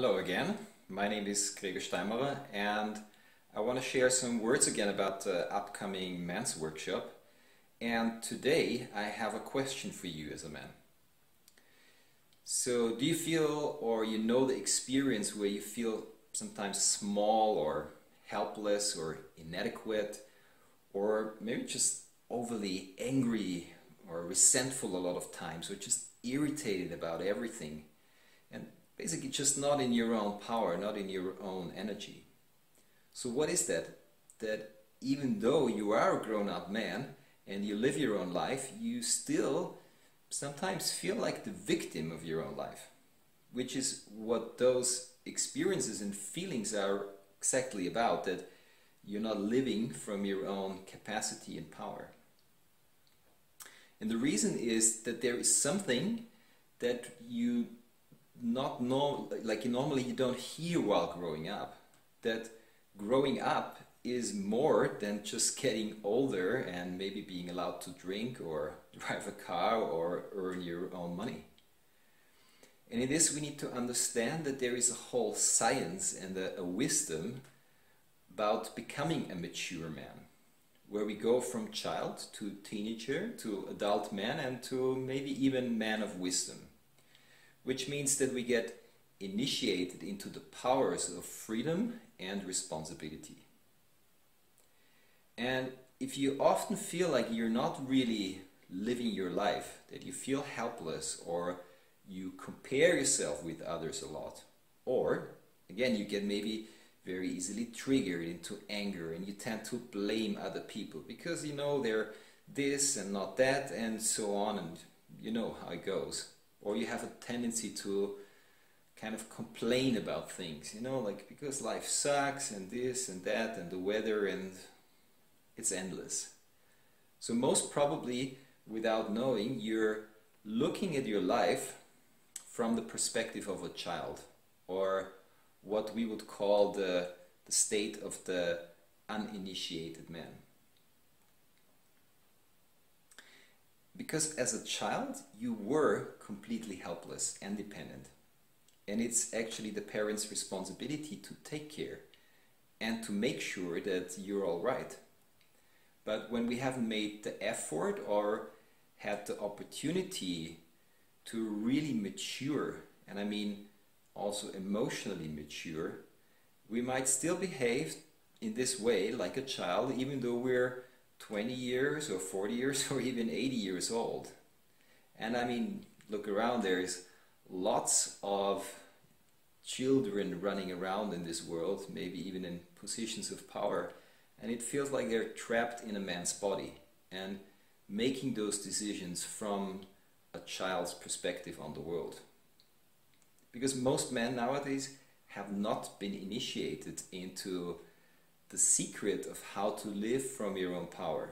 Hello again, my name is Gregor Stainmaurer and I want to share some words again about the upcoming men's workshop. And today I have a question for you as a man. So do you feel or you know the experience where you feel sometimes small or helpless or inadequate or maybe just overly angry or resentful a lot of times or just irritated about everything? And basically just not in your own power, not in your own energy. So what is that? That even though you are a grown-up man and you live your own life, you still sometimes feel like the victim of your own life, which is what those experiences and feelings are exactly about, that you're not living from your own capacity and power. And the reason is that there is something that you not know, like normally you don't hear while growing up, that growing up is more than just getting older and maybe being allowed to drink or drive a car or earn your own money. And in this we need to understand that there is a whole science and a wisdom about becoming a mature man, where we go from child to teenager to adult man and to maybe even man of wisdom. Which means that we get initiated into the powers of freedom and responsibility. And if you often feel like you're not really living your life, that you feel helpless or you compare yourself with others a lot, or again you get maybe very easily triggered into anger and you tend to blame other people because you know they're this and not that and so on, and you know how it goes. Or you have a tendency to kind of complain about things, you know, like because life sucks and this and that and the weather and it's endless. So most probably, without knowing, you're looking at your life from the perspective of a child, or what we would call the state of the uninitiated man. Because as a child, you were completely helpless and dependent. And it's actually the parents' responsibility to take care and to make sure that you're all right. But when we haven't made the effort or had the opportunity to really mature, and I mean also emotionally mature, we might still behave in this way like a child, even though we're 20 years or 40 years or even 80 years old. And I mean, look around, there's lots of children running around in this world, maybe even in positions of power, and it feels like they're trapped in a man's body and making those decisions from a child's perspective on the world. Because most men nowadays have not been initiated into the secret of how to live from your own power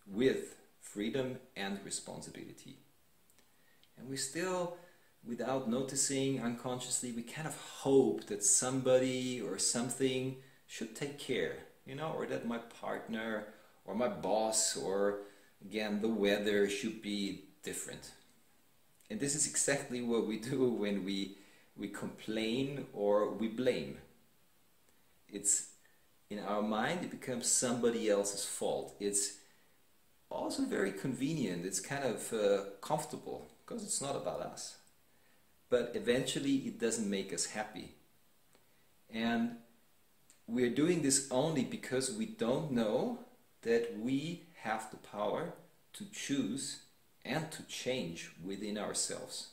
with freedom and responsibility. And we still, without noticing unconsciously, we kind of hope that somebody or something should take care, you know, or that my partner or my boss or again the weather should be different. And this is exactly what we do when we complain or we blame. It's in our mind, it becomes somebody else's fault. It's also very convenient. It's kind of comfortable because it's not about us. But eventually it doesn't make us happy. And we're doing this only because we don't know that we have the power to choose and to change within ourselves.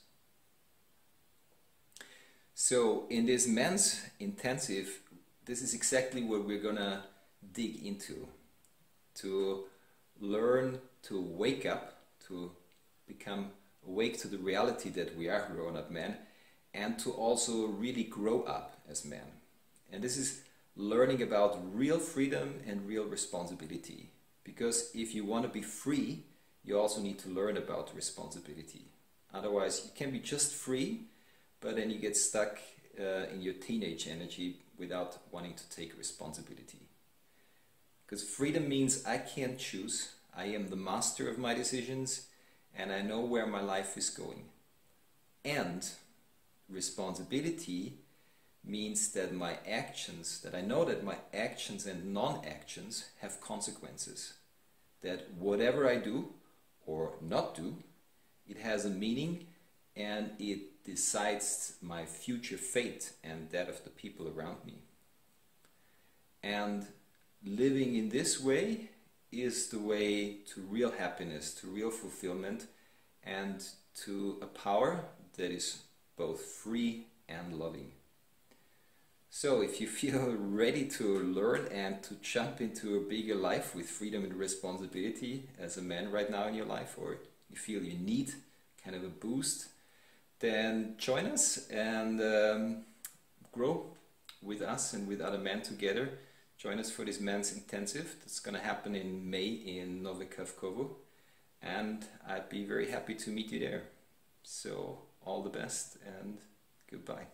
So in this men's intensive, this is exactly what we're gonna dig into, to learn to wake up, to become awake to the reality that we are grown-up men, and to also really grow up as men. And this is learning about real freedom and real responsibility. Because if you want to be free, you also need to learn about responsibility. Otherwise, you can be just free, but then you get stuck in your teenage energy without wanting to take responsibility. Because freedom means I can choose, I am the master of my decisions, and I know where my life is going. And responsibility means that my actions, that I know that my actions and non-actions have consequences. That whatever I do or not do, it has a meaning and it decides my future fate and that of the people around me. And living in this way is the way to real happiness, to real fulfillment, and to a power that is both free and loving. So if you feel ready to learn and to jump into a bigger life with freedom and responsibility as a man right now in your life, or you feel you need kind of a boost, then join us and grow with us and with other men together. Join us for this men's intensive that's going to happen in May in Nowe Kawkowo, and I'd be very happy to meet you there. So all the best and goodbye.